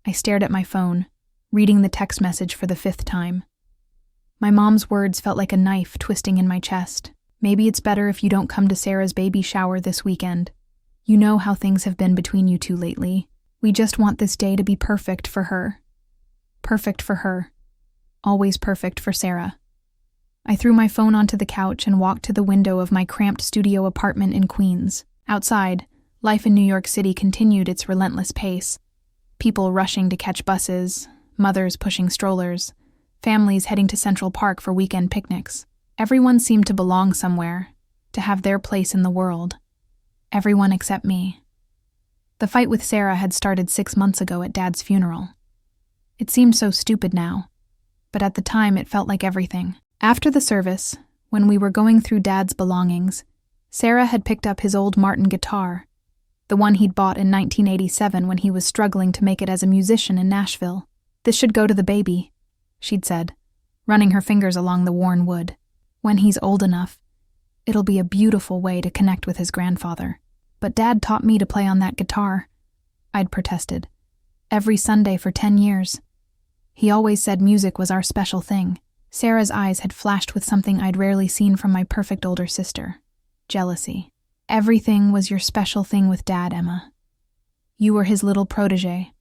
I stared at my phone, reading the text message for the 5th time. My mom's words felt like a knife twisting in my chest. Maybe it's better if you don't come to Sarah's baby shower this weekend. You know how things have been between you two lately. We just want this day to be perfect for her. Perfect for her. Always perfect for Sarah. I threw my phone onto the couch and walked to the window of my cramped studio apartment in Queens. Outside, life in New York City continued its relentless pace. People rushing to catch buses, mothers pushing strollers, families heading to Central Park for weekend picnics. Everyone seemed to belong somewhere, to have their place in the world. Everyone except me. The fight with Sarah had started 6 months ago at Dad's funeral. It seemed so stupid now, but at the time it felt like everything. After the service, when we were going through Dad's belongings, Sarah had picked up his old Martin guitar, the one he'd bought in 1987 when he was struggling to make it as a musician in Nashville. "This should go to the baby," she'd said, running her fingers along the worn wood. "When he's old enough, it'll be a beautiful way to connect with his grandfather." "But Dad taught me to play on that guitar," I'd protested. "Every Sunday for 10 years. He always said music was our special thing." Sarah's eyes had flashed with something I'd rarely seen from my perfect older sister: jealousy. "Everything was your special thing with Dad, Emma. You were his little protege,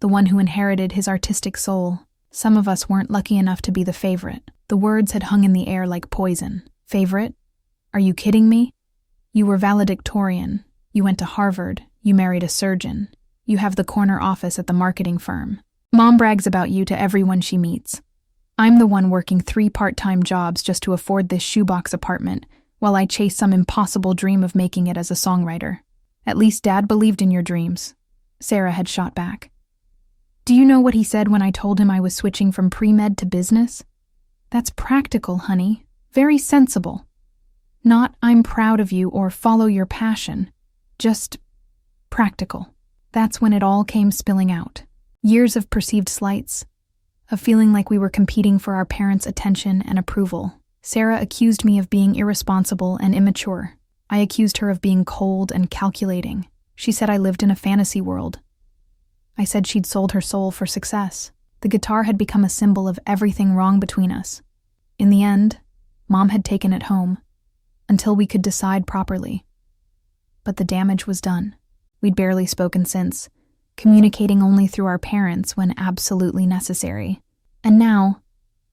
the one who inherited his artistic soul. Some of us weren't lucky enough to be the favorite." The words had hung in the air like poison. "Favorite? Are you kidding me? You were valedictorian. You went to Harvard. You married a surgeon. You have the corner office at the marketing firm. Mom brags about you to everyone she meets. I'm the one working 3 part-time jobs just to afford this shoebox apartment while I chase some impossible dream of making it as a songwriter. At least Dad believed in your dreams," Sarah had shot back. "Do you know what he said when I told him I was switching from pre-med to business? That's practical, honey. Very sensible. Not I'm proud of you or follow your passion. Just practical." That's when it all came spilling out. Years of perceived slights, of feeling like we were competing for our parents' attention and approval. Sarah accused me of being irresponsible and immature. I accused her of being cold and calculating. She said I lived in a fantasy world. I said she'd sold her soul for success. The guitar had become a symbol of everything wrong between us. In the end, Mom had taken it home, until we could decide properly. But the damage was done. We'd barely spoken since, communicating only through our parents when absolutely necessary. And now,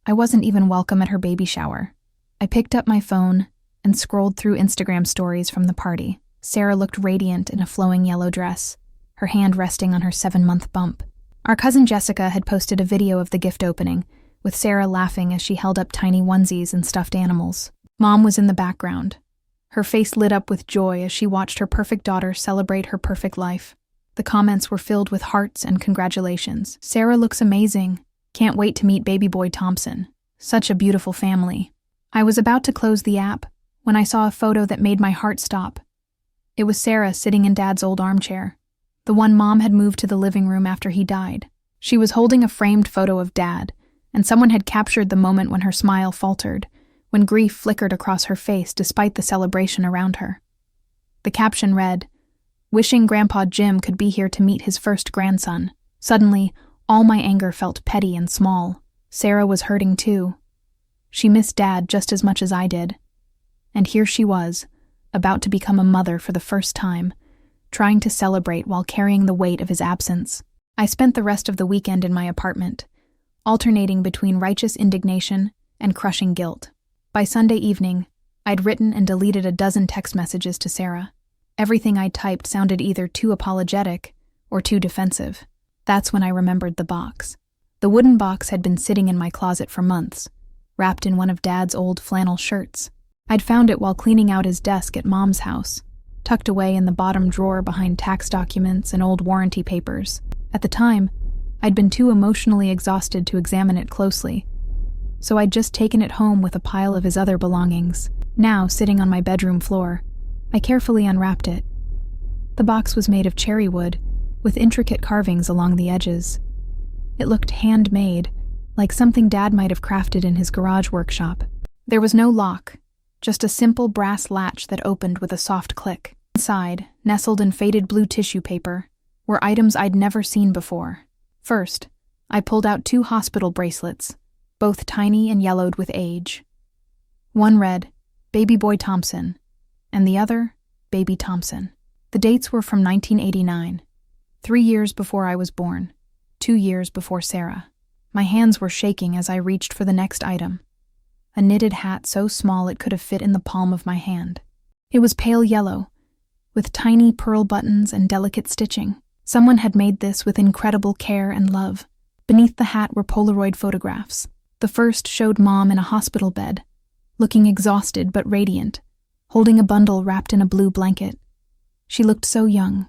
I wasn't even welcome at her baby shower. I picked up my phone and scrolled through Instagram stories from the party. Sarah looked radiant in a flowing yellow dress, her hand resting on her 7-month bump. Our cousin Jessica had posted a video of the gift opening, with Sarah laughing as she held up tiny onesies and stuffed animals. Mom was in the background. Her face lit up with joy as she watched her perfect daughter celebrate her perfect life. The comments were filled with hearts and congratulations. "Sarah looks amazing. Can't wait to meet baby boy Thompson. Such a beautiful family." I was about to close the app when I saw a photo that made my heart stop. It was Sarah sitting in Dad's old armchair, the one Mom had moved to the living room after he died. She was holding a framed photo of Dad, and someone had captured the moment when her smile faltered, when grief flickered across her face despite the celebration around her. The caption read, "Wishing Grandpa Jim could be here to meet his first grandson." Suddenly, all my anger felt petty and small. Sarah was hurting too. She missed Dad just as much as I did. And here she was, about to become a mother for the first time, trying to celebrate while carrying the weight of his absence. I spent the rest of the weekend in my apartment, alternating between righteous indignation and crushing guilt. By Sunday evening, I'd written and deleted a dozen text messages to Sarah. Everything I typed sounded either too apologetic or too defensive. That's when I remembered the box. The wooden box had been sitting in my closet for months, wrapped in one of Dad's old flannel shirts. I'd found it while cleaning out his desk at Mom's house, tucked away in the bottom drawer behind tax documents and old warranty papers. At the time, I'd been too emotionally exhausted to examine it closely, so I'd just taken it home with a pile of his other belongings. Now, sitting on my bedroom floor, I carefully unwrapped it. The box was made of cherry wood, with intricate carvings along the edges. It looked handmade, like something Dad might have crafted in his garage workshop. There was no lock, just a simple brass latch that opened with a soft click. Inside, nestled in faded blue tissue paper, were items I'd never seen before. First, I pulled out 2 hospital bracelets, both tiny and yellowed with age. One read, Baby Boy Thompson, and the other, Baby Thompson. The dates were from 1989, 3 years before I was born, 2 years before Sarah. My hands were shaking as I reached for the next item, a knitted hat so small it could have fit in the palm of my hand. It was pale yellow, with tiny pearl buttons and delicate stitching. Someone had made this with incredible care and love. Beneath the hat were Polaroid photographs. The first showed Mom in a hospital bed, looking exhausted but radiant, holding a bundle wrapped in a blue blanket. She looked so young.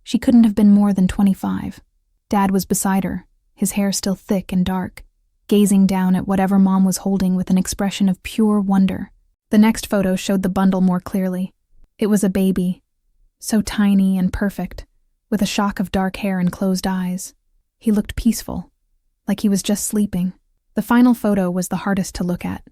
She couldn't have been more than 25. Dad was beside her, his hair still thick and dark, gazing down at whatever Mom was holding with an expression of pure wonder. The next photo showed the bundle more clearly. It was a baby, so tiny and perfect, with a shock of dark hair and closed eyes. He looked peaceful, like he was just sleeping. The final photo was the hardest to look at.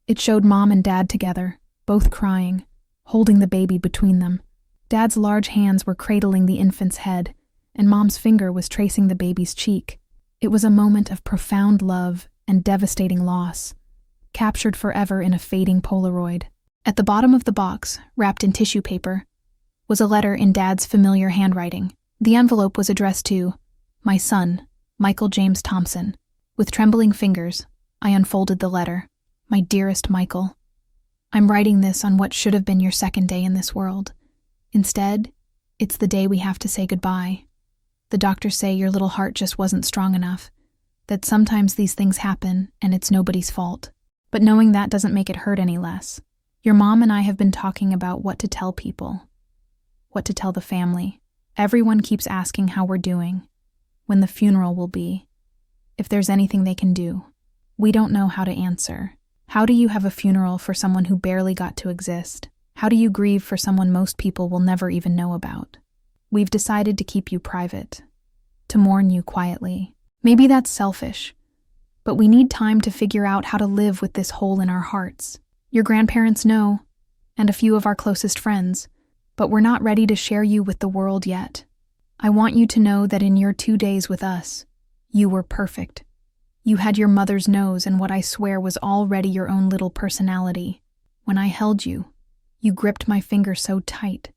It showed Mom and Dad together, both crying, holding the baby between them. Dad's large hands were cradling the infant's head, and Mom's finger was tracing the baby's cheek. It was a moment of profound love and devastating loss, captured forever in a fading Polaroid. At the bottom of the box, wrapped in tissue paper, was a letter in Dad's familiar handwriting. The envelope was addressed to my son, Michael James Thompson. With trembling fingers, I unfolded the letter. My dearest Michael, I'm writing this on what should have been your second day in this world. Instead, it's the day we have to say goodbye. The doctors say your little heart just wasn't strong enough, that sometimes these things happen and it's nobody's fault. But knowing that doesn't make it hurt any less. Your mom and I have been talking about what to tell people, what to tell the family. Everyone keeps asking how we're doing, when the funeral will be, if there's anything they can do. We don't know how to answer. How do you have a funeral for someone who barely got to exist? How do you grieve for someone most people will never even know about? We've decided to keep you private, to mourn you quietly. Maybe that's selfish, but we need time to figure out how to live with this hole in our hearts. Your grandparents know, and a few of our closest friends, but we're not ready to share you with the world yet. I want you to know that in your 2 days with us, you were perfect. You had your mother's nose and what I swear was already your own little personality. When I held you, you gripped my finger so tight,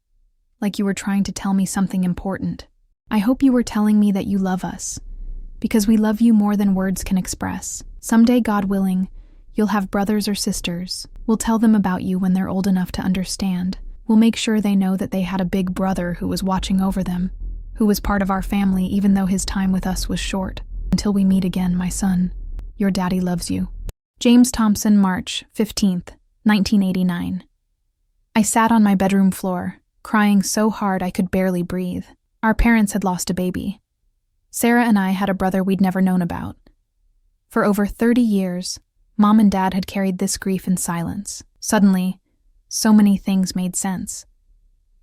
like you were trying to tell me something important. I hope you were telling me that you love us, because we love you more than words can express. Someday, God willing, you'll have brothers or sisters. We'll tell them about you when they're old enough to understand. We'll make sure they know that they had a big brother who was watching over them, who was part of our family even though his time with us was short. Until we meet again, my son, your daddy loves you. James Thompson, March 15th, 1989. I sat on my bedroom floor, crying so hard I could barely breathe. Our parents had lost a baby. Sarah and I had a brother we'd never known about. For over 30 years, Mom and Dad had carried this grief in silence. Suddenly, so many things made sense.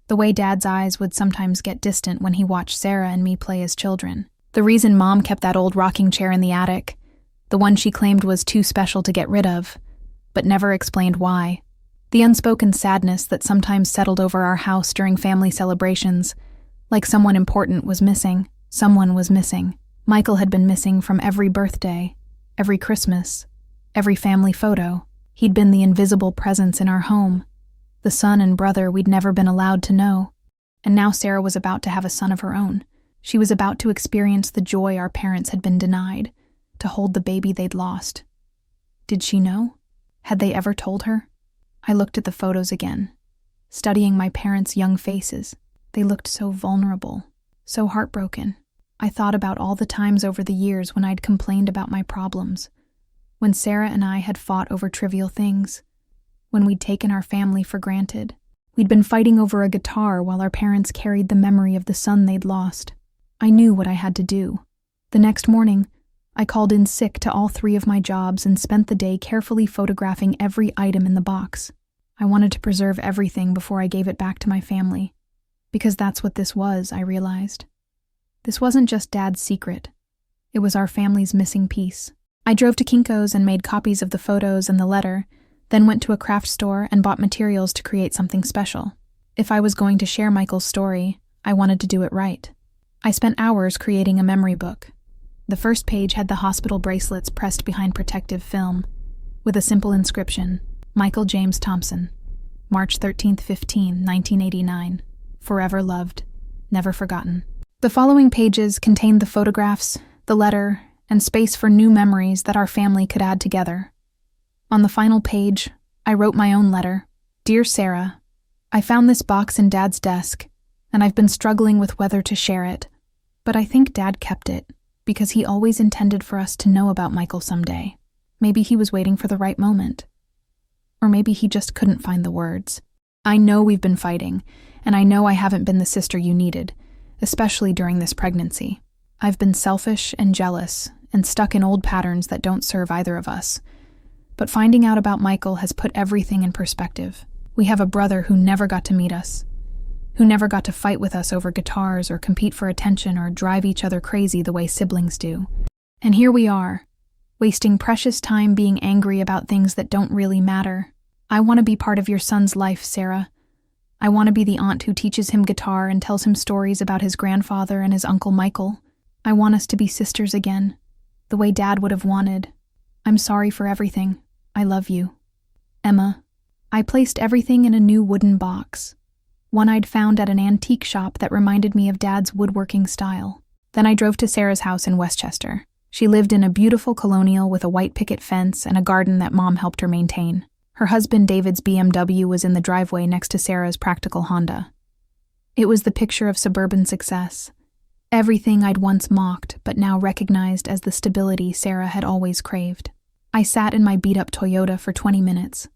The way Dad's eyes would sometimes get distant when he watched Sarah and me play as children. The reason Mom kept that old rocking chair in the attic, the one she claimed was too special to get rid of, but never explained why. The unspoken sadness that sometimes settled over our house during family celebrations, like someone important was missing. Someone was missing. Michael had been missing from every birthday, every Christmas, every family photo. He'd been the invisible presence in our home, the son and brother we'd never been allowed to know. And now Sarah was about to have a son of her own. She was about to experience the joy our parents had been denied, to hold the baby they'd lost. Did she know? Had they ever told her? I looked at the photos again, studying my parents' young faces. They looked so vulnerable, so heartbroken. I thought about all the times over the years when I'd complained about my problems, when Sarah and I had fought over trivial things, when we'd taken our family for granted. We'd been fighting over a guitar while our parents carried the memory of the son they'd lost. I knew what I had to do. The next morning, I called in sick to all 3 of my jobs and spent the day carefully photographing every item in the box. I wanted to preserve everything before I gave it back to my family, because that's what this was, I realized. This wasn't just Dad's secret. It was our family's missing piece. I drove to Kinko's and made copies of the photos and the letter, then went to a craft store and bought materials to create something special. If I was going to share Michael's story, I wanted to do it right. I spent hours creating a memory book. The first page had the hospital bracelets pressed behind protective film, with a simple inscription, Michael James Thompson, March 13th, 1989, forever loved, never forgotten. The following pages contained the photographs, the letter, and space for new memories that our family could add together. On the final page, I wrote my own letter. Dear Sarah, I found this box in Dad's desk, and I've been struggling with whether to share it, but I think Dad kept it because he always intended for us to know about Michael someday. Maybe he was waiting for the right moment. Or maybe he just couldn't find the words. I know we've been fighting, and I know I haven't been the sister you needed, especially during this pregnancy. I've been selfish and jealous and stuck in old patterns that don't serve either of us. But finding out about Michael has put everything in perspective. We have a brother who never got to meet us, who never got to fight with us over guitars or compete for attention or drive each other crazy the way siblings do. And here we are, wasting precious time being angry about things that don't really matter. I want to be part of your son's life, Sarah. I want to be the aunt who teaches him guitar and tells him stories about his grandfather and his Uncle Michael. I want us to be sisters again, the way Dad would have wanted. I'm sorry for everything. I love you. Emma. I placed everything in a new wooden box, one I'd found at an antique shop that reminded me of Dad's woodworking style. Then I drove to Sarah's house in Westchester. She lived in a beautiful colonial with a white picket fence and a garden that Mom helped her maintain. Her husband David's BMW was in the driveway next to Sarah's practical Honda. It was the picture of suburban success. Everything I'd once mocked but now recognized as the stability Sarah had always craved. I sat in my beat-up Toyota for 20 minutes,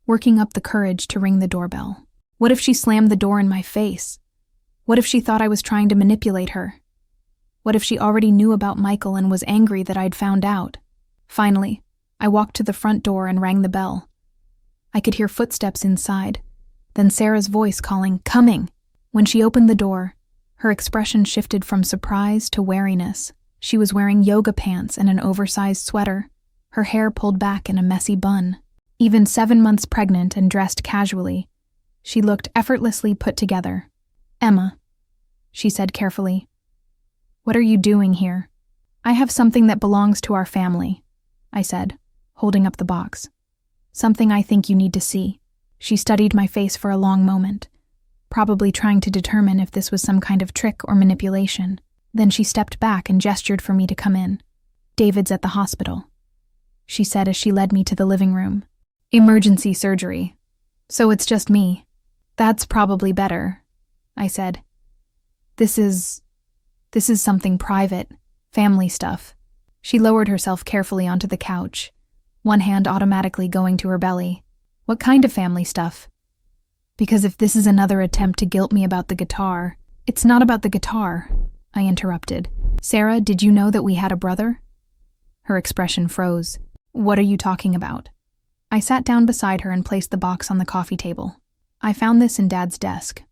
working up the courage to ring the doorbell. What if she slammed the door in my face? What if she thought I was trying to manipulate her? What if she already knew about Michael and was angry that I'd found out? Finally, I walked to the front door and rang the bell. I could hear footsteps inside, then Sarah's voice calling, "Coming!" When she opened the door, her expression shifted from surprise to wariness. She was wearing yoga pants and an oversized sweater, her hair pulled back in a messy bun. Even 7 months pregnant and dressed casually, she looked effortlessly put together. "Emma," she said carefully, "what are you doing here?" "I have something that belongs to our family," I said, holding up the box. "Something I think you need to see." She studied my face for a long moment, probably trying to determine if this was some kind of trick or manipulation. Then she stepped back and gestured for me to come in. "David's at the hospital," she said as she led me to the living room. "Emergency surgery. So it's just me." "That's probably better," I said. This is something private, family stuff." She lowered herself carefully onto the couch, one hand automatically going to her belly. "What kind of family stuff?" "Because if this is another attempt to guilt me about the guitar—" "It's not about the guitar," I interrupted. "Sarah, did you know that we had a brother?" Her expression froze. "What are you talking about?" I sat down beside her and placed the box on the coffee table. "I found this in Dad's desk.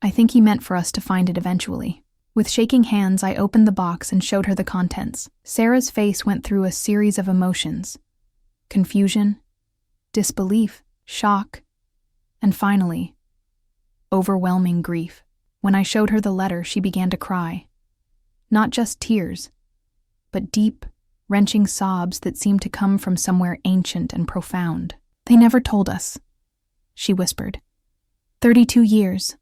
I think he meant for us to find it eventually." With shaking hands, I opened the box and showed her the contents. Sarah's face went through a series of emotions: confusion, disbelief, shock, and finally, overwhelming grief. When I showed her the letter, she began to cry. Not just tears, but deep, wrenching sobs that seemed to come from somewhere ancient and profound. "They never told us," she whispered. 32 years,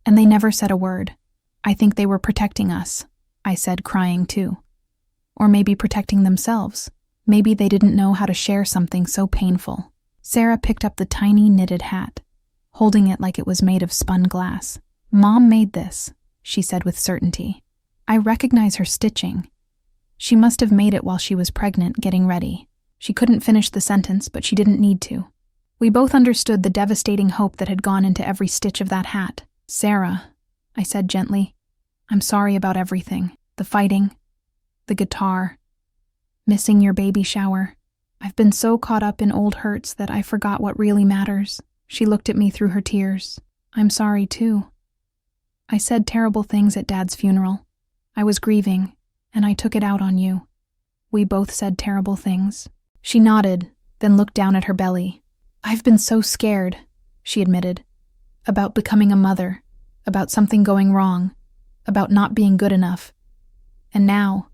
and they never said a word. "I think they were protecting us," I said, crying too. Or maybe protecting themselves. Maybe they didn't know how to share something so painful. Sarah picked up the tiny knitted hat, holding it like it was made of spun glass. "Mom made this," she said with certainty. "I recognize her stitching. She must have made it while she was pregnant, getting ready." She couldn't finish the sentence, but she didn't need to. We both understood the devastating hope that had gone into every stitch of that hat. "Sarah," I said gently, "I'm sorry about everything. The fighting, the guitar, missing your baby shower. I've been so caught up in old hurts that I forgot what really matters." She looked at me through her tears. "I'm sorry too. I said terrible things at Dad's funeral. I was grieving, and I took it out on you. We both said terrible things." She nodded, then looked down at her belly. "I've been so scared," she admitted, "about becoming a mother, about something going wrong, about not being good enough. And now,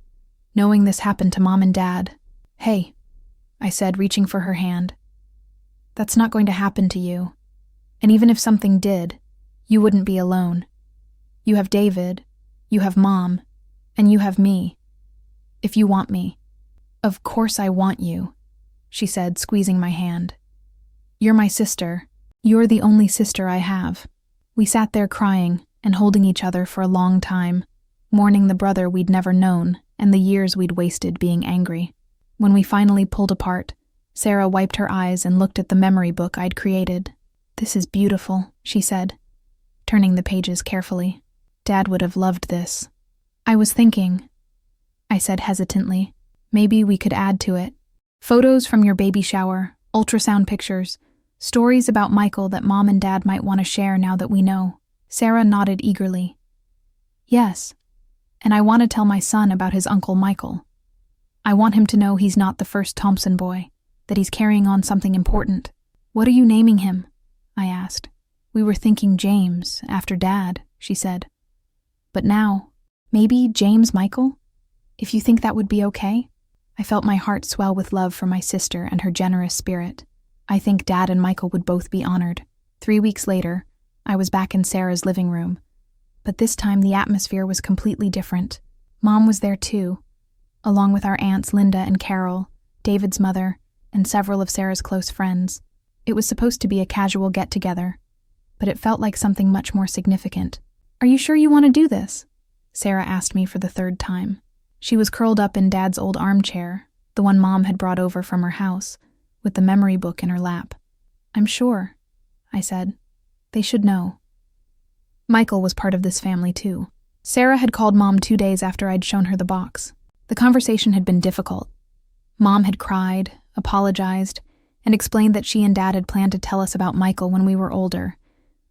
knowing this happened to Mom and Dad. Hey, I said, reaching for her hand. That's not going to happen to you. And even if something did, you wouldn't be alone. You have David, you have Mom, and you have me. If you want me. Of course I want you, she said, squeezing my hand. You're my sister. You're the only sister I have. We sat there crying and holding each other for a long time, mourning the brother we'd never known and the years we'd wasted being angry. When we finally pulled apart, Sarah wiped her eyes and looked at the memory book I'd created. This is beautiful, she said, turning the pages carefully. Dad would have loved this. I was thinking, I said hesitantly, maybe we could add to it. Photos from your baby shower, ultrasound pictures, stories about Michael that Mom and Dad might want to share now that we know. Sarah nodded eagerly. Yes, and I want to tell my son about his Uncle Michael. I want him to know he's not the first Thompson boy, that he's carrying on something important. What are you naming him? I asked. We were thinking James, after Dad, she said. But now, maybe James Michael? If you think that would be okay? I felt my heart swell with love for my sister and her generous spirit. I think Dad and Michael would both be honored. 3 weeks later, I was back in Sarah's living room. But this time the atmosphere was completely different. Mom was there too, along with our aunts Linda and Carol, David's mother, and several of Sarah's close friends. It was supposed to be a casual get-together, but it felt like something much more significant. Are you sure you want to do this? Sarah asked me for the third time. She was curled up in Dad's old armchair, the one Mom had brought over from her house, with the memory book in her lap. I'm sure, I said. They should know. Michael was part of this family too. Sarah had called Mom 2 days after I'd shown her the box. The conversation had been difficult. Mom had cried, apologized, and explained that she and Dad had planned to tell us about Michael when we were older,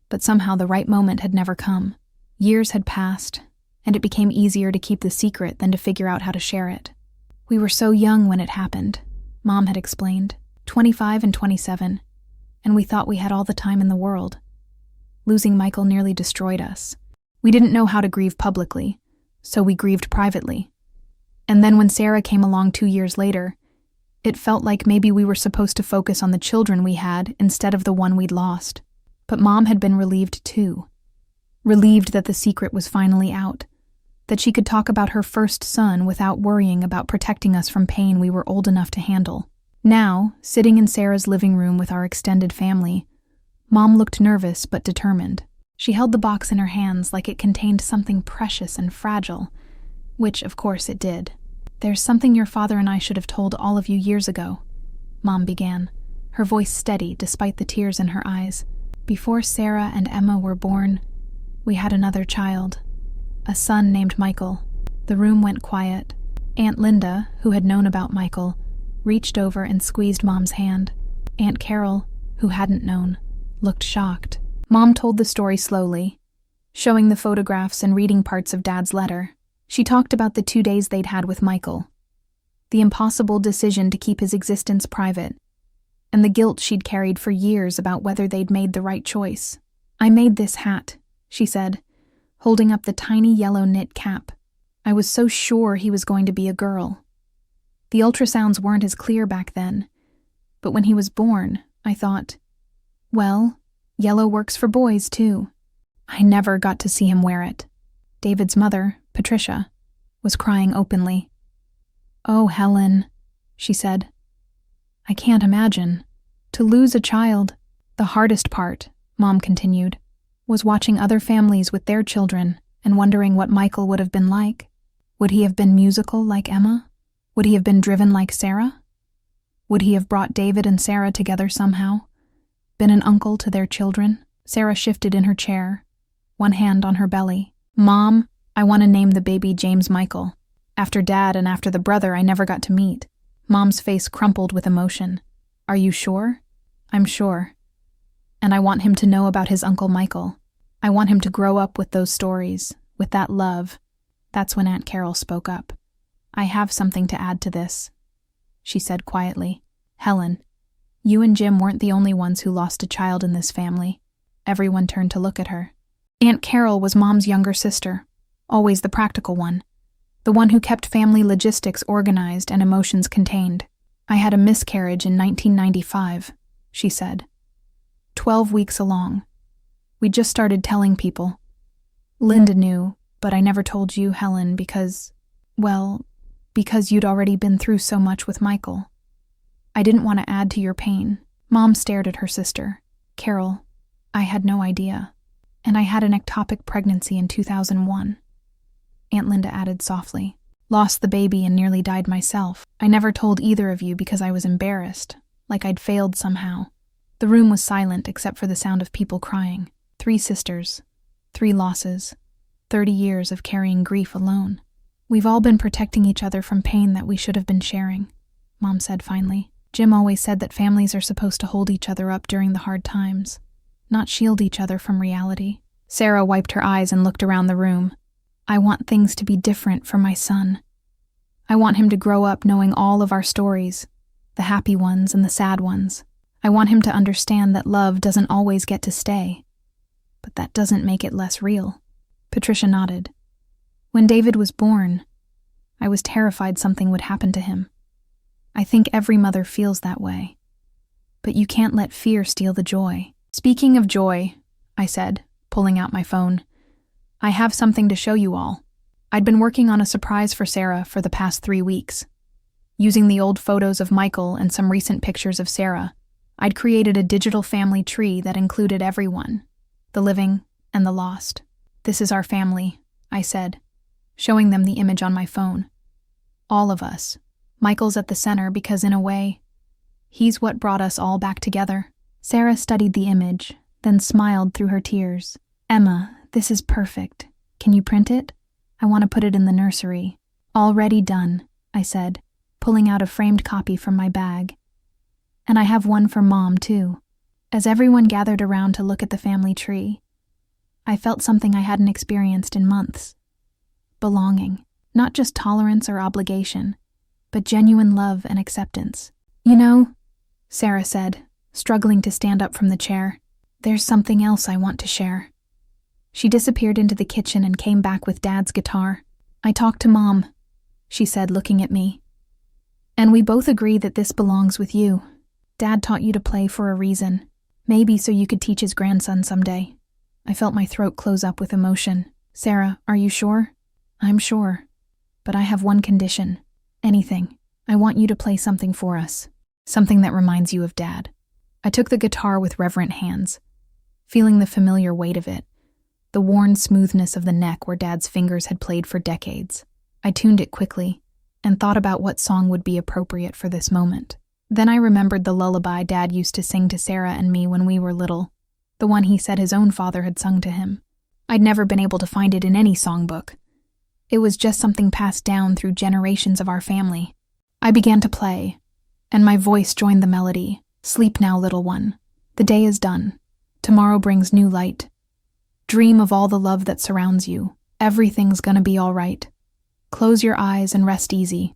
but somehow the right moment had never come. Years had passed, and it became easier to keep the secret than to figure out how to share it. We were so young when it happened, Mom had explained, 25 and 27, and we thought we had all the time in the world. Losing Michael nearly destroyed us. We didn't know how to grieve publicly, so we grieved privately. And then when Sarah came along 2 years later, it felt like maybe we were supposed to focus on the children we had instead of the one we'd lost. But Mom had been relieved too. Relieved that the secret was finally out, that she could talk about her first son without worrying about protecting us from pain we were old enough to handle. Now, sitting in Sarah's living room with our extended family, Mom looked nervous but determined. She held the box in her hands like it contained something precious and fragile, which, of course, it did. There's something your father and I should have told all of you years ago, Mom began, her voice steady despite the tears in her eyes. Before Sarah and Emma were born, we had another child, a son named Michael. The room went quiet. Aunt Linda, who had known about Michael, reached over and squeezed Mom's hand. Aunt Carol, who hadn't known, looked shocked. Mom told the story slowly, showing the photographs and reading parts of Dad's letter. She talked about the 2 days they'd had with Michael, the impossible decision to keep his existence private, and the guilt she'd carried for years about whether they'd made the right choice. I made this hat, she said, holding up the tiny yellow knit cap. I was so sure he was going to be a girl. The ultrasounds weren't as clear back then, but when he was born, I thought, well, yellow works for boys too. I never got to see him wear it. David's mother, Patricia, was crying openly. Oh, Helen, she said. I can't imagine. To lose a child. The hardest part, Mom continued, was watching other families with their children and wondering what Michael would have been like. Would he have been musical like Emma? Would he have been driven like Sarah? Would he have brought David and Sarah together somehow? Been an uncle to their children? Sarah shifted in her chair, one hand on her belly. Mom, I want to name the baby James Michael, after Dad and after the brother I never got to meet. Mom's face crumpled with emotion. Are you sure? I'm sure. And I want him to know about his Uncle Michael. I want him to grow up with those stories, with that love. That's when Aunt Carol spoke up. I have something to add to this, she said quietly. Helen, you and Jim weren't the only ones who lost a child in this family. Everyone turned to look at her. Aunt Carol was Mom's younger sister. always the practical one, the one who kept family logistics organized and emotions contained. I had a miscarriage in 1995, she said. 12 weeks along. We just started telling people. Linda knew, but I never told you, Helen, because you'd already been through so much with Michael. I didn't want to add to your pain. Mom stared at her sister. Carol, I had no idea. And I had an ectopic pregnancy in 2001. Aunt Linda added softly. Lost the baby and nearly died myself. I never told either of you because I was embarrassed, like I'd failed somehow. The room was silent except for the sound of people crying. 3 sisters, 3 losses, 30 years of carrying grief alone. We've all been protecting each other from pain that we should have been sharing, Mom said finally. Jim always said that families are supposed to hold each other up during the hard times, not shield each other from reality. Sarah wiped her eyes and looked around the room. I want things to be different for my son. I want him to grow up knowing all of our stories, the happy ones and the sad ones. I want him to understand that love doesn't always get to stay, but that doesn't make it less real. Patricia nodded. When David was born, I was terrified something would happen to him. I think every mother feels that way. But you can't let fear steal the joy. Speaking of joy, I said, pulling out my phone, I have something to show you all. I'd been working on a surprise for Sarah for the past 3 weeks. Using the old photos of Michael and some recent pictures of Sarah, I'd created a digital family tree that included everyone, the living and the lost. This is our family, I said, showing them the image on my phone. All of us. Michael's at the center because, in a way, he's what brought us all back together. Sarah studied the image, then smiled through her tears. Emma, this is perfect. Can you print it? I want to put it in the nursery. Already done, I said, pulling out a framed copy from my bag. And I have one for Mom, too. As everyone gathered around to look at the family tree, I felt something I hadn't experienced in months. Belonging. Not just tolerance or obligation, but genuine love and acceptance. You know, Sarah said, struggling to stand up from the chair, there's something else I want to share. She disappeared into the kitchen and came back with Dad's guitar. I talked to Mom, she said, looking at me. And we both agree that this belongs with you. Dad taught you to play for a reason, maybe so you could teach his grandson someday. I felt my throat close up with emotion. Sarah, are you sure? I'm sure. But I have one condition. Anything. I want you to play something for us. Something that reminds you of Dad. I took the guitar with reverent hands, feeling the familiar weight of it, the worn smoothness of the neck where Dad's fingers had played for decades. I tuned it quickly and thought about what song would be appropriate for this moment. Then I remembered the lullaby Dad used to sing to Sarah and me when we were little, the one he said his own father had sung to him. I'd never been able to find it in any songbook. It was just something passed down through generations of our family. I began to play, and my voice joined the melody. Sleep now, little one. The day is done. Tomorrow brings new light. Dream of all the love that surrounds you. Everything's gonna be all right. Close your eyes and rest easy.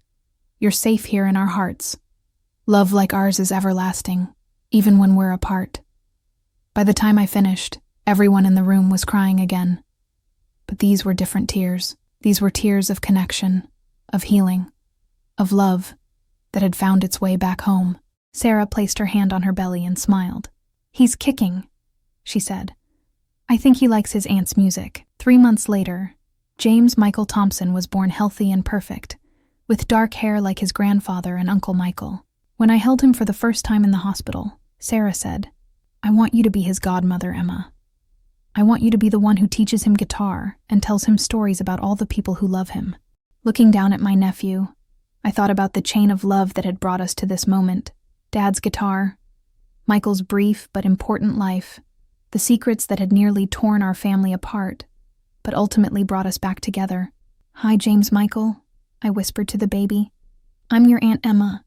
You're safe here in our hearts. Love like ours is everlasting, even when we're apart. By the time I finished, everyone in the room was crying again. But these were different tears. These were tears of connection, of healing, of love that had found its way back home. Sarah placed her hand on her belly and smiled. He's kicking, she said. I think he likes his aunt's music. 3 months later, James Michael Thompson was born healthy and perfect, with dark hair like his grandfather and Uncle Michael. When I held him for the first time in the hospital, Sarah said, I want you to be his godmother, Emma. I want you to be the one who teaches him guitar and tells him stories about all the people who love him. Looking down at my nephew, I thought about the chain of love that had brought us to this moment. Dad's guitar, Michael's brief but important life, the secrets that had nearly torn our family apart, but ultimately brought us back together. Hi, James Michael, I whispered to the baby. I'm your Aunt Emma.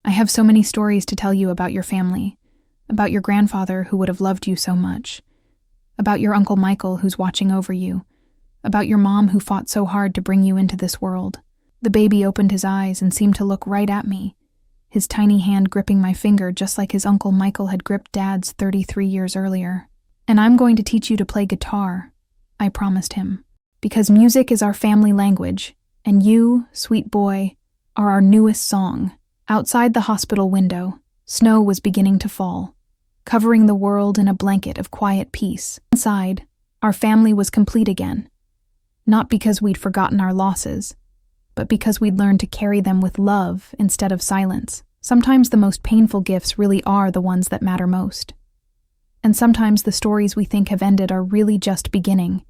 I have so many stories to tell you about your family, about your grandfather who would have loved you so much, about your Uncle Michael who's watching over you, about your mom who fought so hard to bring you into this world. The baby opened his eyes and seemed to look right at me, his tiny hand gripping my finger just like his Uncle Michael had gripped Dad's 33 years earlier. And I'm going to teach you to play guitar, I promised him. because music is our family language, and you, sweet boy, are our newest song. Outside the hospital window, snow was beginning to fall, covering the world in a blanket of quiet peace. Inside, our family was complete again. Not because we'd forgotten our losses, but because we'd learned to carry them with love instead of silence. Sometimes the most painful gifts really are the ones that matter most. And sometimes the stories we think have ended are really just beginning,